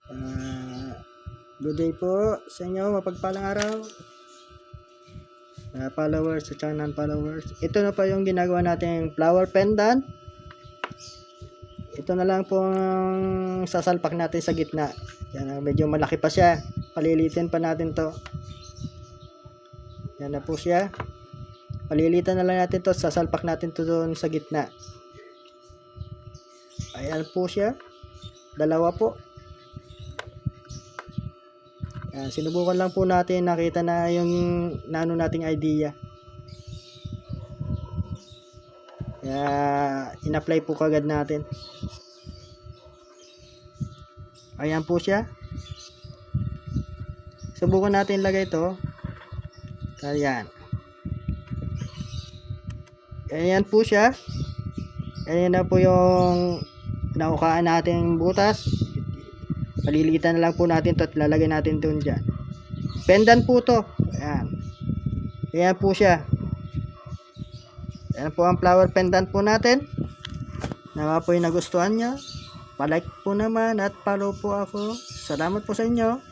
Good day po sa inyo, mapagpalang araw. Followers at non-followers. Ito na pa yung ginagawa nating flower pendant. Ito na lang pong sasalpak natin sa gitna. Yan, medyo malaki pa siya. Palilitin pa natin to. Yan na po siya. Palilitan na lang natin to. Sasalpak natin to doon sa gitna. Ayan po siya. Dalawa po. Yan, sinubukan lang po natin. Nakita na yung nano nating idea. Kaya in-apply po kagad natin. Ayan po siya. Subukan natin lagay ito. Ayan. Ayan po siya. Ayan na po yung naukaan nating butas. Palilitan na lang po natin ito at lalagay natin doon dyan. Pendant po to. Ayan. Ayan po siya. Ayan po ang flower pendant po natin. Nawa po yung nagustuhan nyo. Palike po naman at follow po ako. Salamat po sa inyo.